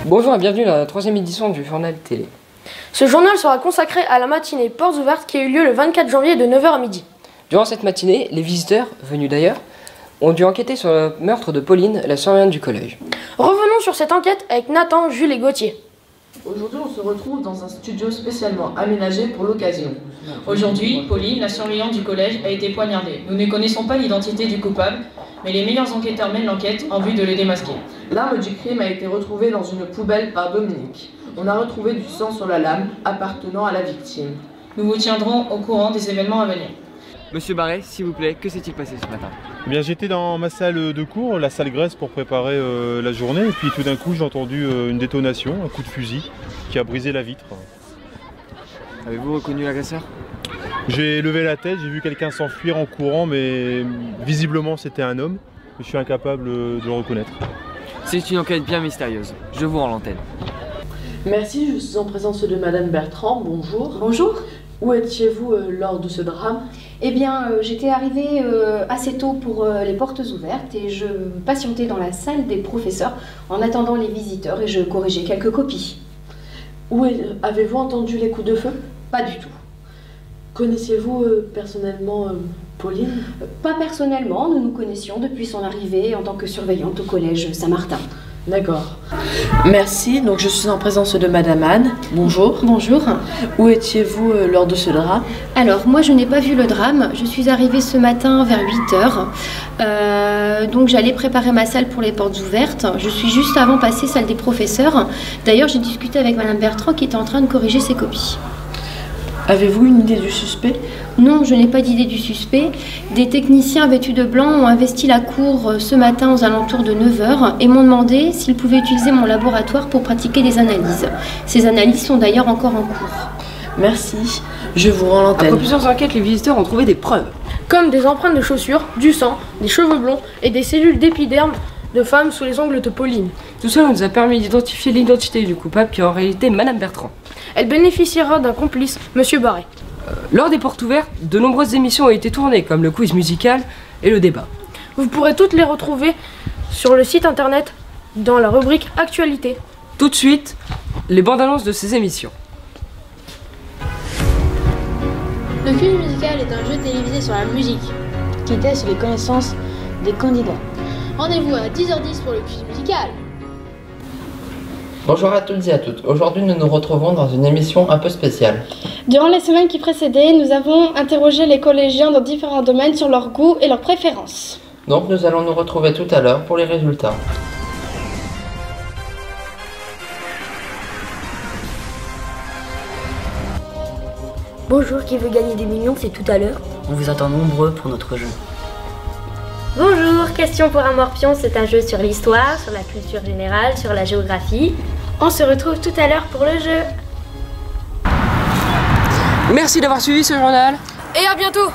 Bonjour et bienvenue dans la 3e édition du journal télé. Ce journal sera consacré à la matinée Portes ouvertes qui a eu lieu le 24 janvier de 9h à midi. Durant cette matinée, les visiteurs, venus d'ailleurs, ont dû enquêter sur le meurtre de Pauline, la surveillante du collège. Revenons sur cette enquête avec Nathan, Jules et Gauthier. Aujourd'hui, on se retrouve dans un studio spécialement aménagé pour l'occasion. Aujourd'hui, Pauline, la surveillante du collège, a été poignardée. Nous ne connaissons pas l'identité du coupable, mais les meilleurs enquêteurs mènent l'enquête en vue de le démasquer. L'arme du crime a été retrouvée dans une poubelle par Dominique. On a retrouvé du sang sur la lame appartenant à la victime. Nous vous tiendrons au courant des événements à venir. Monsieur Barret, s'il vous plaît, que s'est-il passé ce matin? Eh bien, j'étais dans ma salle de cours, la salle Grèce, pour préparer la journée, et puis tout d'un coup j'ai entendu une détonation, un coup de fusil qui a brisé la vitre. Avez-vous reconnu l'agresseur? J'ai levé la tête, j'ai vu quelqu'un s'enfuir en courant, mais visiblement c'était un homme. Je suis incapable de le reconnaître. C'est une enquête bien mystérieuse. Je vous rends l'antenne. Merci, je suis en présence de Madame Bertrand. Bonjour. Bonjour. Où étiez-vous lors de ce drame? Eh bien, j'étais arrivée assez tôt pour les portes ouvertes et je patientais dans la salle des professeurs en attendant les visiteurs et je corrigeais quelques copies. Avez-vous entendu les coups de feu? Pas du tout. Connaissiez-vous personnellement Pauline? Pas personnellement, nous nous connaissions depuis son arrivée en tant que surveillante au collège Saint-Martin. D'accord. Merci, donc je suis en présence de Madame Anne. Bonjour. Bonjour. Où étiez-vous lors de ce drame? Alors, moi je n'ai pas vu le drame, je suis arrivée ce matin vers 8h. Donc j'allais préparer ma salle pour les portes ouvertes. Je suis juste avant passée salle des professeurs. D'ailleurs, j'ai discuté avec Madame Bertrand qui était en train de corriger ses copies. Avez-vous une idée du suspect? Non, je n'ai pas d'idée du suspect. Des techniciens vêtus de blanc ont investi la cour ce matin aux alentours de 9h et m'ont demandé s'ils pouvaient utiliser mon laboratoire pour pratiquer des analyses. Ces analyses sont d'ailleurs encore en cours. Merci, je vous rends l'antenne. Après plusieurs enquêtes, les visiteurs ont trouvé des preuves. Comme des empreintes de chaussures, du sang, des cheveux blonds et des cellules d'épiderme de femmes sous les ongles de Pauline. Tout cela nous a permis d'identifier l'identité du coupable qui est en réalité Madame Bertrand. Elle bénéficiera d'un complice, Monsieur Barret. Lors des portes ouvertes, de nombreuses émissions ont été tournées, comme le quiz musical et le débat. Vous pourrez toutes les retrouver sur le site internet dans la rubrique Actualité. Tout de suite, les bandes annonces de ces émissions. Le quiz musical est un jeu télévisé sur la musique qui teste les connaissances des candidats. Rendez-vous à 10h10 pour le quiz musical. Bonjour à toutes et à toutes. Aujourd'hui, nous nous retrouvons dans une émission un peu spéciale. Durant les semaines qui précédaient, nous avons interrogé les collégiens dans différents domaines sur leurs goûts et leurs préférences. Donc, nous allons nous retrouver tout à l'heure pour les résultats. Bonjour, qui veut gagner des millions, c'est tout à l'heure. On vous attend nombreux pour notre jeu. Bonjour, Question pour un morpion, c'est un jeu sur l'histoire, sur la culture générale, sur la géographie. On se retrouve tout à l'heure pour le jeu. Merci d'avoir suivi ce journal. Et à bientôt!